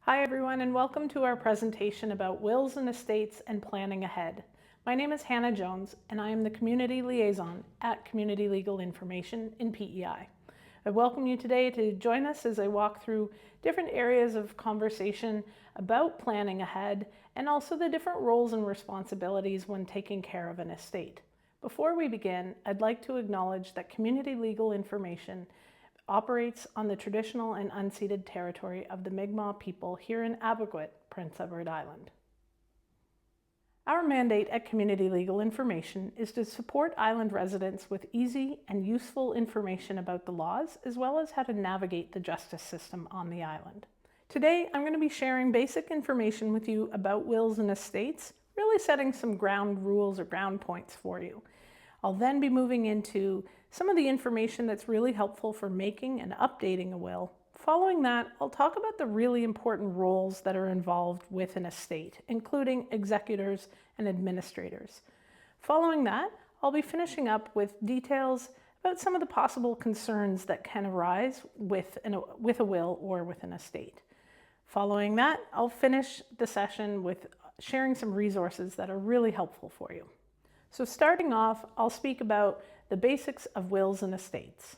Hi everyone, and welcome to our presentation about wills and estates and planning ahead. My name is Hannah Jones and I am the Community Liaison at Community Legal Information in PEI. I welcome you today to join us as I walk through different areas of conversation about planning ahead and also the different roles and responsibilities when taking care of an estate. Before we begin, I'd like to acknowledge that Community Legal Information operates on the traditional and unceded territory of the Mi'kmaq people here in Abequit, Prince Edward Island. Our mandate at Community Legal Information is to support island residents with easy and useful information about the laws, as well as how to navigate the justice system on the island. Today, I'm going to be sharing basic information with you about wills and estates, really setting some ground rules or ground points for you. I'll then be moving into some of the information that's really helpful for making and updating a will. Following that, I'll talk about the really important roles that are involved with an estate, including executors and administrators. Following that, I'll be finishing up with details about some of the possible concerns that can arise with a will or with an estate. Following that, I'll finish the session with sharing some resources that are really helpful for you. So starting off, I'll speak about the basics of wills and estates.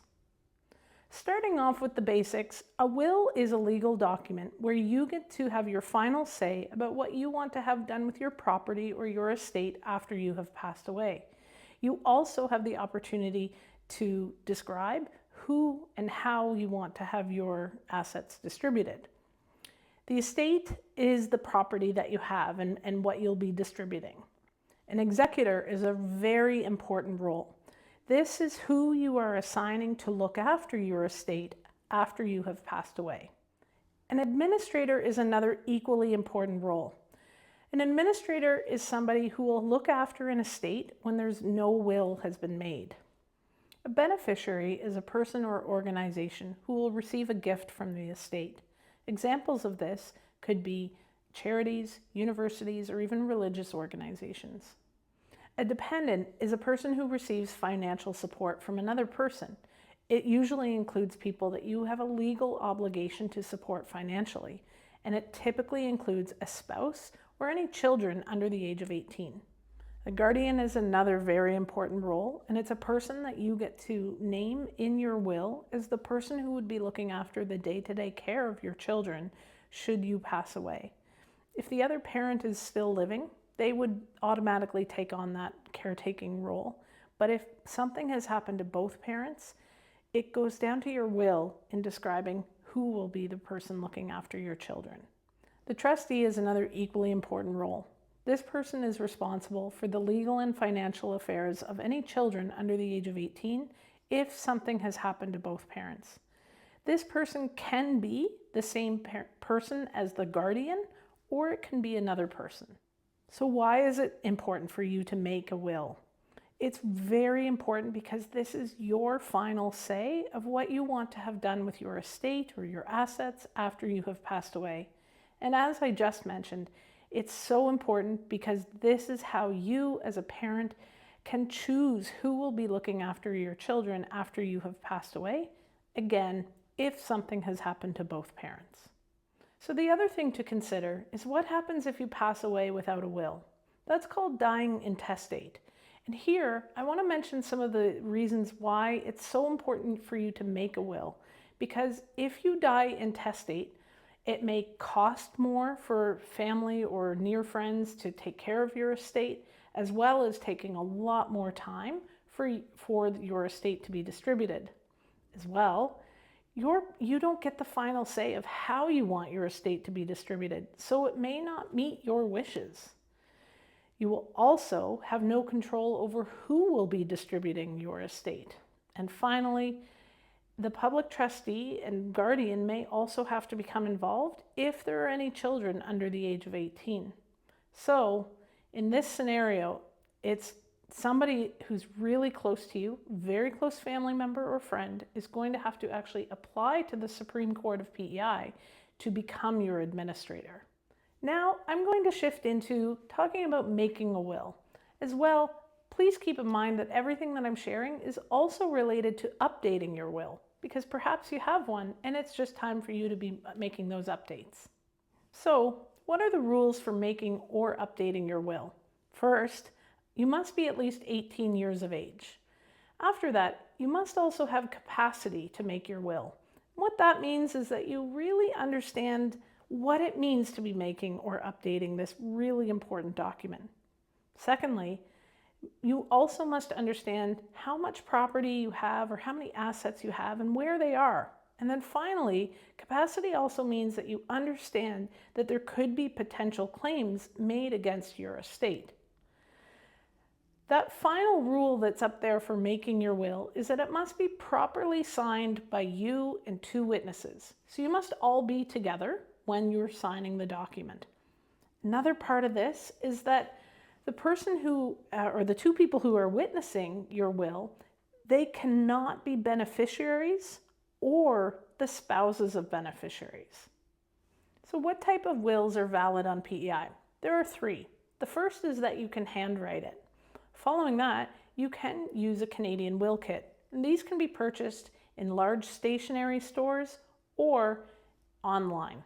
Starting off with the basics, a will is a legal document where you get to have your final say about what you want to have done with your property or your estate after you have passed away. You also have the opportunity to describe who and how you want to have your assets distributed. The estate is the property that you have and what you'll be distributing. An executor is a very important role. This is who you are assigning to look after your estate after you have passed away. An administrator is another equally important role. An administrator is somebody who will look after an estate when there's no will has been made. A beneficiary is a person or organization who will receive a gift from the estate. Examples of this could be charities, universities, or even religious organizations. A dependent is a person who receives financial support from another person. It usually includes people that you have a legal obligation to support financially, and it typically includes a spouse or any children under the age of 18. A guardian is another very important role, and it's a person that you get to name in your will as the person who would be looking after the day-to-day care of your children should you pass away. If the other parent is still living, they would automatically take on that caretaking role. But if something has happened to both parents, it goes down to your will in describing who will be the person looking after your children. The trustee is another equally important role. This person is responsible for the legal and financial affairs of any children under the age of 18 if something has happened to both parents. This person can be the same person as the guardian, or it can be another person. So why is it important for you to make a will? It's very important because this is your final say of what you want to have done with your estate or your assets after you have passed away. And as I just mentioned, it's so important because this is how you as a parent can choose who will be looking after your children after you have passed away. Again, if something has happened to both parents. So the other thing to consider is what happens if you pass away without a will. That's called dying intestate. And here, I want to mention some of the reasons why it's so important for you to make a will. Because if you die intestate, it may cost more for family or near friends to take care of your estate, as well as taking a lot more time for your estate to be distributed. As well, you don't get the final say of how you want your estate to be distributed, so it may not meet your wishes. You will also have no control over who will be distributing your estate. And finally, the public trustee and guardian may also have to become involved if there are any children under the age of 18. So, in this scenario, it's somebody who's really close to you, very close family member or friend, is going to have to actually apply to the Supreme Court of PEI to become your administrator. Now, I'm going to shift into talking about making a will. As well, please keep in mind that everything that I'm sharing is also related to updating your will, because perhaps you have one and it's just time for you to be making those updates. So, what are the rules for making or updating your will? First, you must be at least 18 years of age. After that, you must also have capacity to make your will. What that means is that you really understand what it means to be making or updating this really important document. Secondly, you also must understand how much property you have or how many assets you have and where they are. And then finally, capacity also means that you understand that there could be potential claims made against your estate. That final rule that's up there for making your will is that it must be properly signed by you and 2 witnesses. So you must all be together when you're signing the document. Another part of this is that the person who, or the 2 people who are witnessing your will, they cannot be beneficiaries or the spouses of beneficiaries. So what type of wills are valid on PEI? There are 3. The first is that you can handwrite it. Following that, you can use a Canadian will kit. And these can be purchased in large stationery stores or online.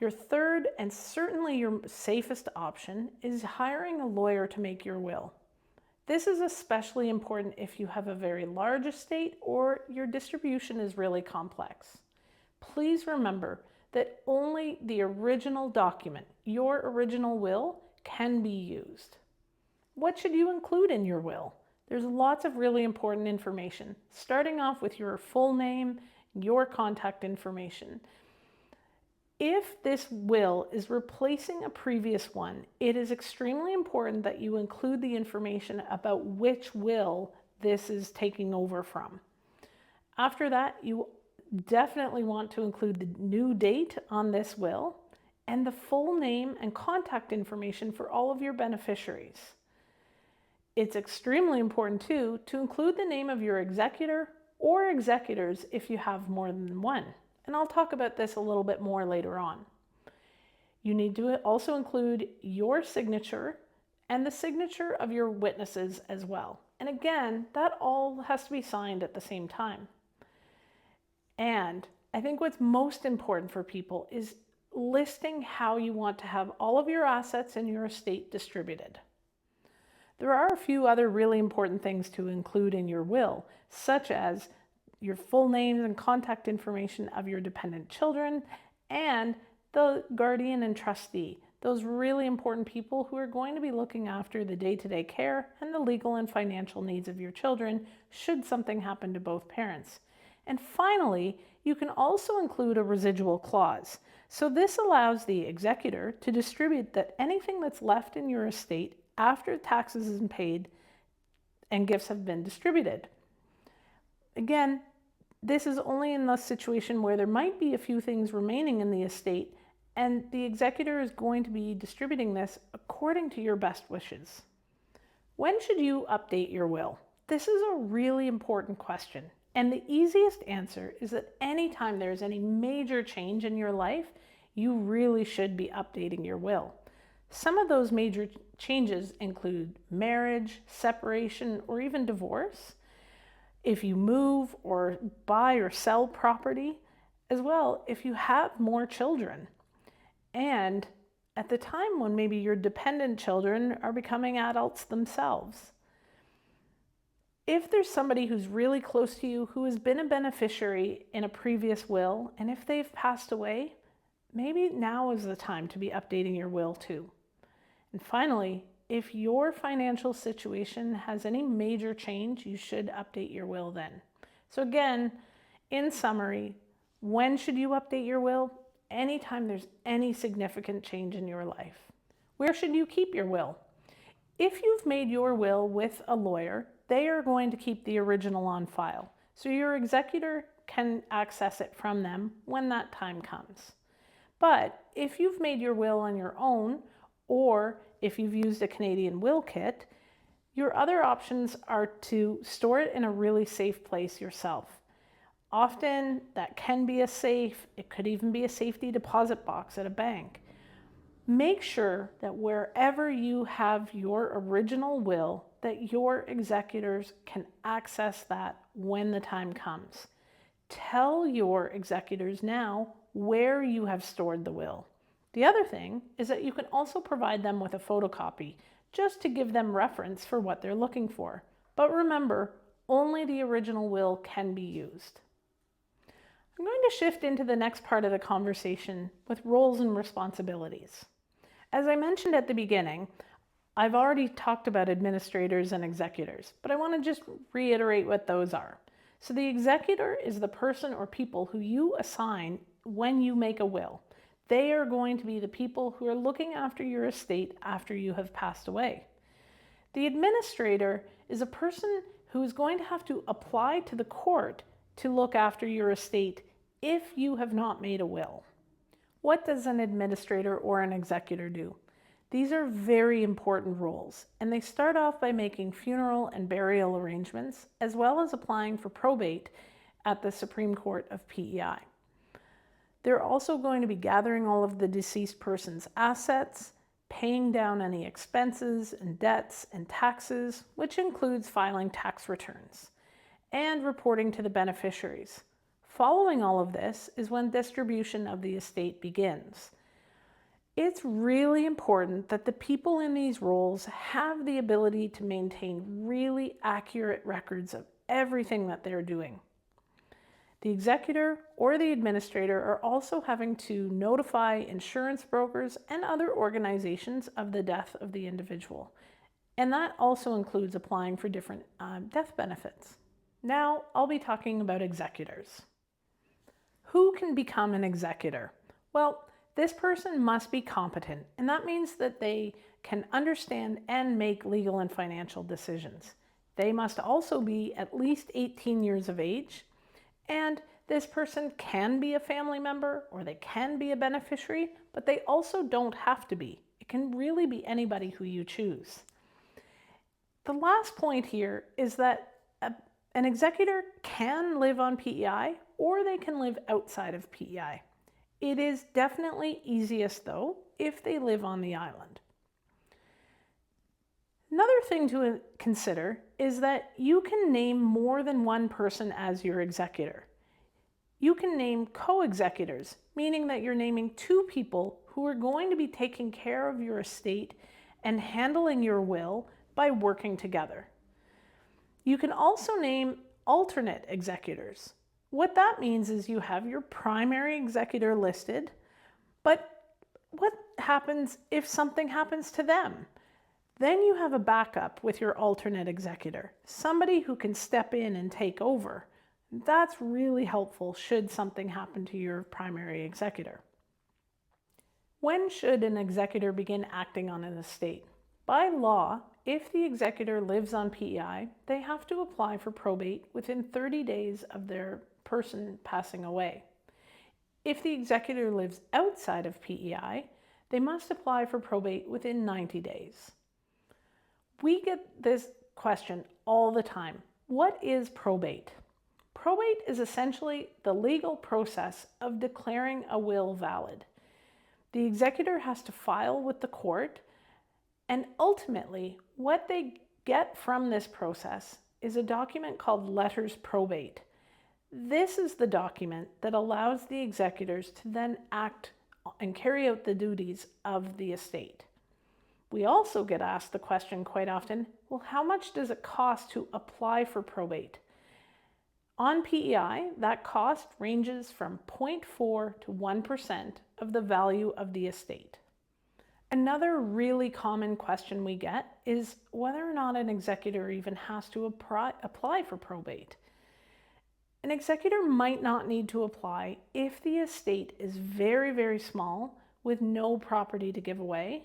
Your third, and certainly your safest option, is hiring a lawyer to make your will. This is especially important if you have a very large estate or your distribution is really complex. Please remember that only the original document, your original will, can be used. What should you include in your will? There's lots of really important information, starting off with your full name, your contact information. If this will is replacing a previous one, it is extremely important that you include the information about which will this is taking over from. After that, you definitely want to include the new date on this will and the full name and contact information for all of your beneficiaries. It's extremely important too to include the name of your executor or executors if you have more than one. And I'll talk about this a little bit more later on. You need to also include your signature and the signature of your witnesses as well. And again, that all has to be signed at the same time. And I think what's most important for people is listing how you want to have all of your assets in your estate distributed. There are a few other really important things to include in your will, such as your full names and contact information of your dependent children and the guardian and trustee, those really important people who are going to be looking after the day-to-day care and the legal and financial needs of your children should something happen to both parents. And finally, you can also include a residual clause. So this allows the executor to distribute that anything that's left in your estate after taxes have been paid and gifts have been distributed. Again, this is only in the situation where there might be a few things remaining in the estate and the executor is going to be distributing this according to your best wishes. When should you update your will? This is a really important question. And the easiest answer is that anytime there's any major change in your life, you really should be updating your will. Some of those major changes include marriage, separation, or even divorce. If you move or buy or sell property, as well if you have more children. And at the time when maybe your dependent children are becoming adults themselves. If there's somebody who's really close to you who has been a beneficiary in a previous will, and if they've passed away, maybe now is the time to be updating your will too. And finally, if your financial situation has any major change, you should update your will then. So again, in summary, when should you update your will? Anytime there's any significant change in your life. Where should you keep your will? If you've made your will with a lawyer, they are going to keep the original on file. So your executor can access it from them when that time comes. But if you've made your will on your own, or if you've used a Canadian will kit, your other options are to store it in a really safe place yourself. Often that can be a safe, it could even be a safety deposit box at a bank. Make sure that wherever you have your original will, that your executors can access that when the time comes. Tell your executors now where you have stored the will. The other thing is that you can also provide them with a photocopy just to give them reference for what they're looking for. But remember, only the original will can be used. I'm going to shift into the next part of the conversation with roles and responsibilities. As I mentioned at the beginning, I've already talked about administrators and executors, but I want to just reiterate what those are. So the executor is the person or people who you assign when you make a will. They are going to be the people who are looking after your estate after you have passed away. The administrator is a person who is going to have to apply to the court to look after your estate if you have not made a will. What does an administrator or an executor do? These are very important roles, and they start off by making funeral and burial arrangements, as well as applying for probate at the Supreme Court of PEI. They're also going to be gathering all of the deceased person's assets, paying down any expenses and debts and taxes, which includes filing tax returns, and reporting to the beneficiaries. Following all of this is when distribution of the estate begins. It's really important that the people in these roles have the ability to maintain really accurate records of everything that they're doing. The executor or the administrator are also having to notify insurance brokers and other organizations of the death of the individual. And that also includes applying for different death benefits. Now I'll be talking about executors. Who can become an executor? Well, this person must be competent, and that means that they can understand and make legal and financial decisions. They must also be at least 18 years of age, and this person can be a family member or they can be a beneficiary, but they also don't have to be. It can really be anybody who you choose. The last point here is that an executor can live on PEI or they can live outside of PEI. It is definitely easiest, though, if they live on the island. Another thing to consider is that you can name more than one person as your executor. You can name co-executors, meaning that you're naming two people who are going to be taking care of your estate and handling your will by working together. You can also name alternate executors. What that means is you have your primary executor listed, but what happens if something happens to them? Then you have a backup with your alternate executor, somebody who can step in and take over. That's really helpful should something happen to your primary executor. When should an executor begin acting on an estate? By law, if the executor lives on PEI, they have to apply for probate within 30 days of their person passing away. If the executor lives outside of PEI, they must apply for probate within 90 days. We get this question all the time. What is probate? Probate is essentially the legal process of declaring a will valid. The executor has to file with the court, and ultimately what they get from this process is a document called letters probate. This is the document that allows the executors to then act and carry out the duties of the estate. We also get asked the question quite often, well, how much does it cost to apply for probate? On PEI, that cost ranges from 0.4 to 1% of the value of the estate. Another really common question we get is whether or not an executor even has to apply for probate. An executor might not need to apply if the estate is very, very small with no property to give away,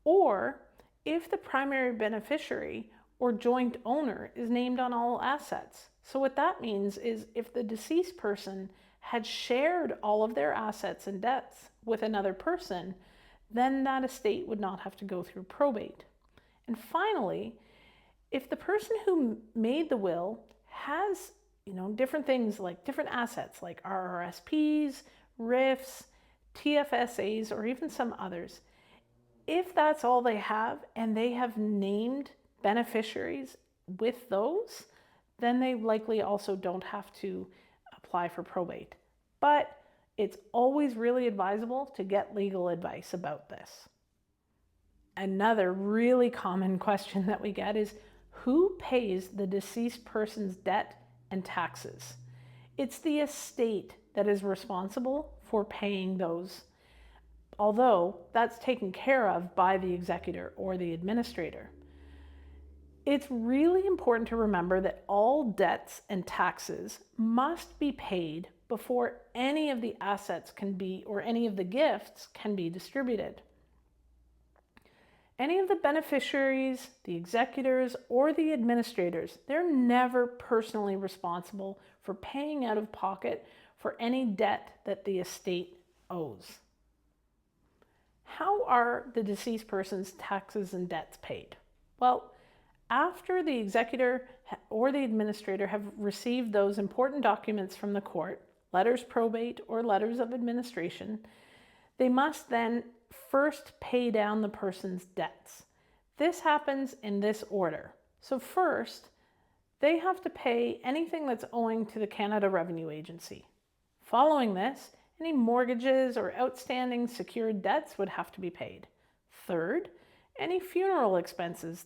or if the primary beneficiary or joint owner is named on all assets. So what that means is if the deceased person had shared all of their assets and debts with another person, then that estate would not have to go through probate. And finally, if the person who made the will has different things like different assets like RRSPs, RIFs, TFSAs, or even some others, if that's all they have and they have named beneficiaries with those, then they likely also don't have to apply for probate. But It's always really advisable to get legal advice about this. Another really common question that we get is, who pays the deceased person's debt and taxes? It's the estate that is responsible for paying those, although that's taken care of by the executor or the administrator. It's really important to remember that all debts and taxes must be paid before any of the assets can be, or any of the gifts can be distributed. Any of the beneficiaries, the executors, or the administrators, they're never personally responsible for paying out of pocket for any debt that the estate owes. How are the deceased person's taxes and debts paid? Well, after the executor or the administrator have received those important documents from the court, letters probate or letters of administration, they must then first pay down the person's debts. This happens in this order. So first, they have to pay anything that's owing to the Canada Revenue Agency. Following this, any mortgages or outstanding secured debts would have to be paid. Third, any funeral expenses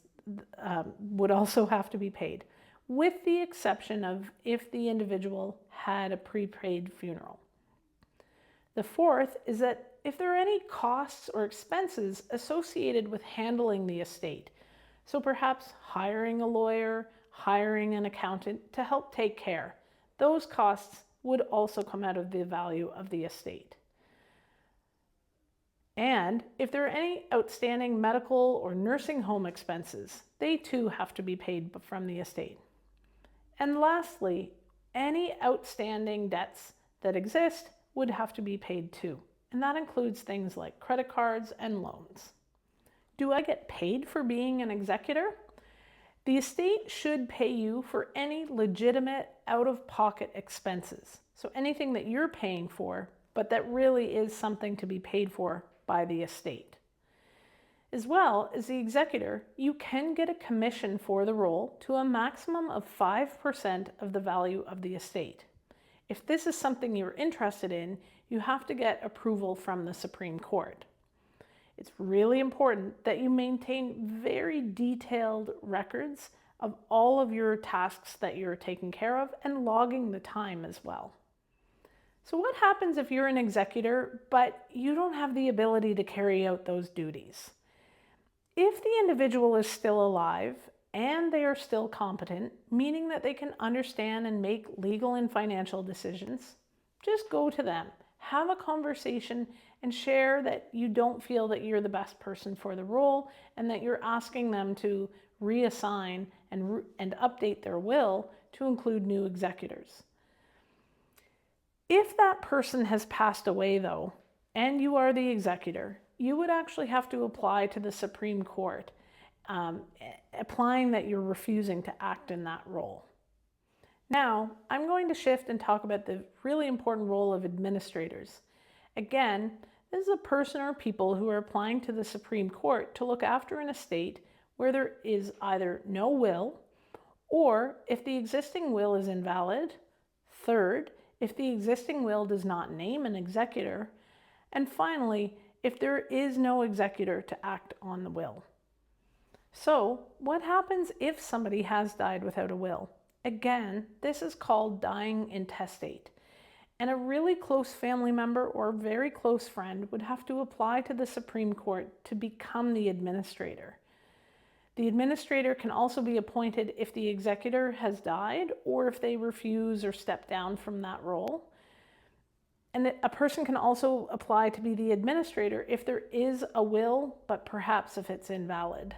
would also have to be paid, with the exception of if the individual had a prepaid funeral. The fourth is that if there are any costs or expenses associated with handling the estate, so perhaps hiring a lawyer, hiring an accountant to help take care, those costs would also come out of the value of the estate. And if there are any outstanding medical or nursing home expenses, they too have to be paid from the estate. And lastly, any outstanding debts that exist would have to be paid too. And that includes things like credit cards and loans. Do I get paid for being an executor? The estate should pay you for any legitimate out-of-pocket expenses. So anything that you're paying for, but that really is something to be paid for by the estate. As well as the executor, you can get a commission for the role to a maximum of 5% of the value of the estate. If this is something you're interested in, you have to get approval from the Supreme Court. It's really important that you maintain very detailed records of all of your tasks that you're taking care of and logging the time as well. So what happens if you're an executor, but you don't have the ability to carry out those duties? If the individual is still alive and they are still competent, meaning that they can understand and make legal and financial decisions, just go to them, have a conversation, and share that you don't feel that you're the best person for the role and that you're asking them to reassign and update their will to include new executors. If that person has passed away though, and you are the executor, you would actually have to apply to the Supreme Court, applying that you're refusing to act in that role. Now, I'm going to shift and talk about the really important role of administrators. Again, this is a person or people who are applying to the Supreme Court to look after an estate where there is either no will, or if the existing will is invalid. Third, if the existing will does not name an executor. And finally, if there is no executor to act on the will. So, what happens if somebody has died without a will? Again, this is called dying intestate. And a really close family member or very close friend would have to apply to the Supreme Court to become the administrator. The administrator can also be appointed if the executor has died or if they refuse or step down from that role. And a person can also apply to be the administrator if there is a will, but perhaps if it's invalid.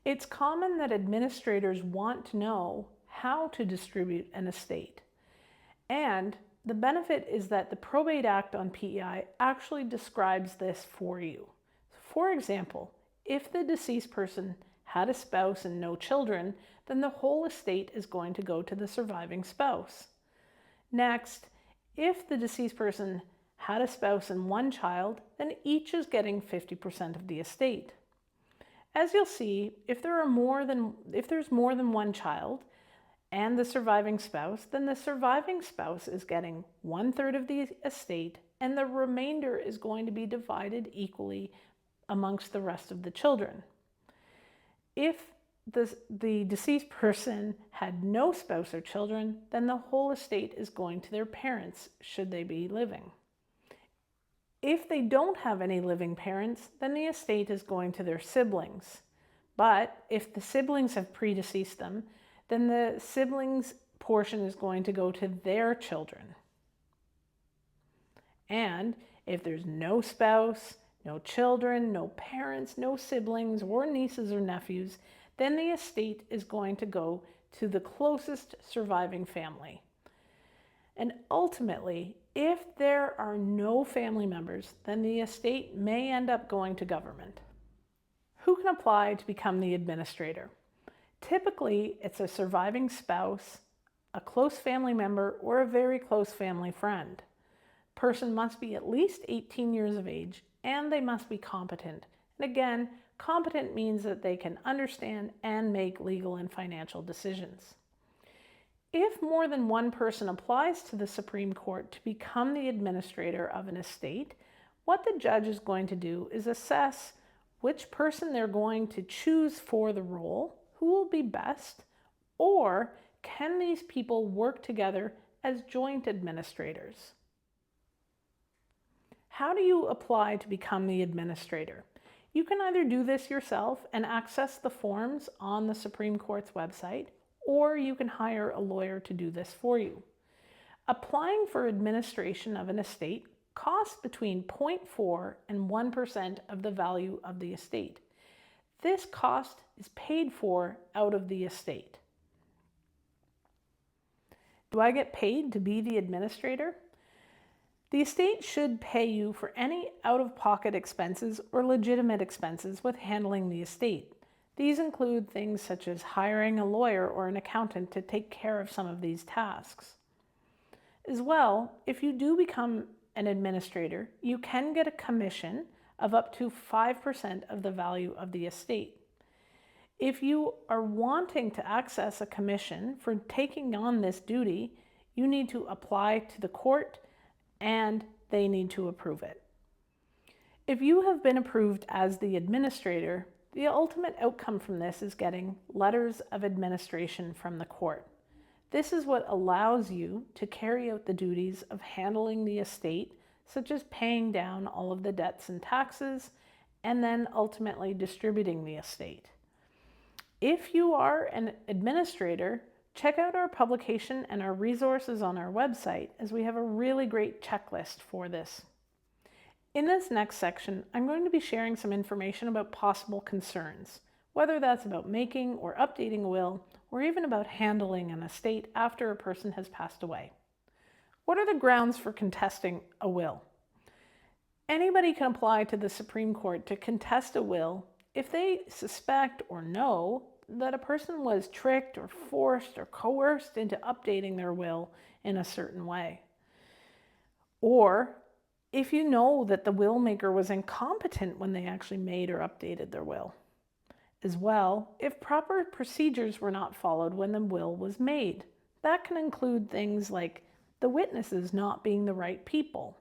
It's common that administrators want to know how to distribute an estate. And the benefit is that the Probate Act on PEI actually describes this for you. For example, if the deceased person had a spouse and no children, then the whole estate is going to go to the surviving spouse. Next, if the deceased person had a spouse and one child, then each is getting 50% of the estate. As you'll see, if there's more than one child, and the surviving spouse, then the surviving spouse is getting 1/3 of the estate, and the remainder is going to be divided equally amongst the rest of the children. If the deceased person had no spouse or children, then the whole estate is going to their parents, should they be living. If they don't have any living parents, then the estate is going to their siblings. But if the siblings have predeceased them, then the siblings' portion is going to go to their children. And if there's no spouse, no children, no parents, no siblings, or nieces or nephews, then the estate is going to go to the closest surviving family. And ultimately, if there are no family members, then the estate may end up going to government. Who can apply to become the administrator? Typically, it's a surviving spouse, a close family member, or a very close family friend. Person must be at least 18 years of age, and they must be competent. And again, competent means that they can understand and make legal and financial decisions. If more than one person applies to the Supreme Court to become the administrator of an estate, what the judge is going to do is assess which person they're going to choose for the role, who will be best, or can these people work together as joint administrators? How do you apply to become the administrator? You can either do this yourself and access the forms on the Supreme Court's website, or you can hire a lawyer to do this for you. Applying for administration of an estate costs between 0.4 and 1% of the value of the estate. This cost is paid for out of the estate. Do I get paid to be the administrator? The estate should pay you for any out-of-pocket expenses or legitimate expenses with handling the estate. These include things such as hiring a lawyer or an accountant to take care of some of these tasks. As well, if you do become an administrator, you can get a commission of up to 5% of the value of the estate. If you are wanting to access a commission for taking on this duty, you need to apply to the court and they need to approve it. If you have been approved as the administrator, the ultimate outcome from this is getting letters of administration from the court. This is what allows you to carry out the duties of handling the estate, such as paying down all of the debts and taxes, and then ultimately distributing the estate. If you are an administrator, check out our publication and our resources on our website, as we have a really great checklist for this. In this next section, I'm going to be sharing some information about possible concerns, whether that's about making or updating a will, or even about handling an estate after a person has passed away. What are the grounds for contesting a will? Anybody can apply to the Supreme Court to contest a will if they suspect or know that a person was tricked or forced or coerced into updating their will in a certain way. Or if you know that the will maker was incompetent when they actually made or updated their will. As well, if proper procedures were not followed when the will was made. That can include things like the witnesses not being the right people.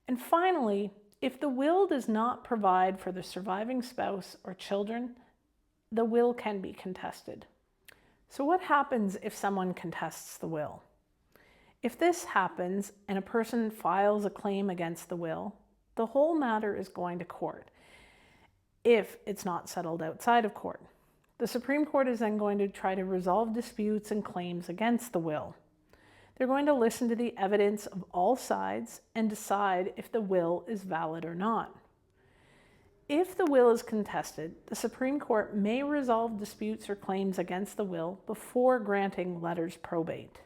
And finally, if the will does not provide for the surviving spouse or children, the will can be contested. So what happens if someone contests the will? If this happens and a person files a claim against the will, the whole matter is going to court, if it's not settled outside of court. The Supreme Court is then going to try to resolve disputes and claims against the will. They're going to listen to the evidence of all sides and decide if the will is valid or not. If the will is contested, the Supreme Court may resolve disputes or claims against the will before granting letters probate.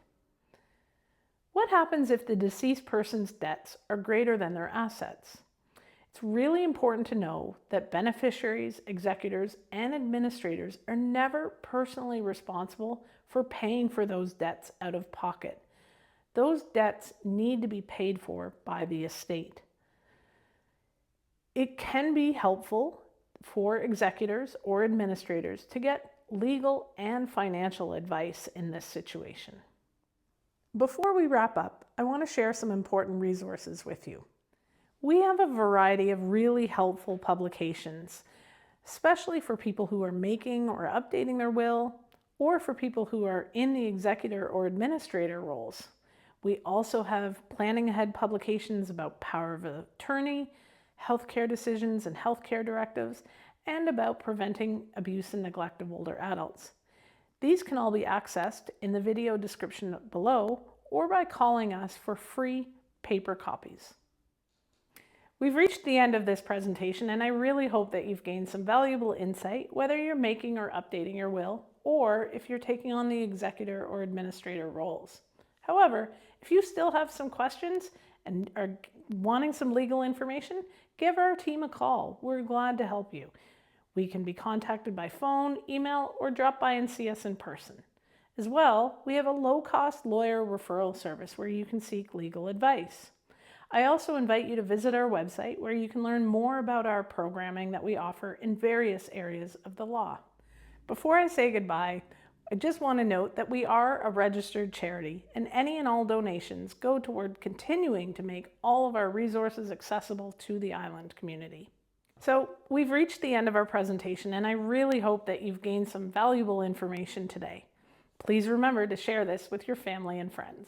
What happens if the deceased person's debts are greater than their assets? It's really important to know that beneficiaries, executors, and administrators are never personally responsible for paying for those debts out of pocket. Those debts need to be paid for by the estate. It can be helpful for executors or administrators to get legal and financial advice in this situation. Before we wrap up, I want to share some important resources with you. We have a variety of really helpful publications, especially for people who are making or updating their will, or for people who are in the executor or administrator roles. We also have planning ahead publications about power of attorney, healthcare decisions and healthcare directives, and about preventing abuse and neglect of older adults. These can all be accessed in the video description below or by calling us for free paper copies. We've reached the end of this presentation, and I really hope that you've gained some valuable insight, whether you're making or updating your will, or if you're taking on the executor or administrator roles. However, if you still have some questions and are wanting some legal information, give our team a call. We're glad to help you. We can be contacted by phone, email, or drop by and see us in person. As well, we have a low-cost lawyer referral service where you can seek legal advice. I also invite you to visit our website where you can learn more about our programming that we offer in various areas of the law. Before I say goodbye, I just want to note that we are a registered charity, and any and all donations go toward continuing to make all of our resources accessible to the island community. So we've reached the end of our presentation, and I really hope that you've gained some valuable information today. Please remember to share this with your family and friends.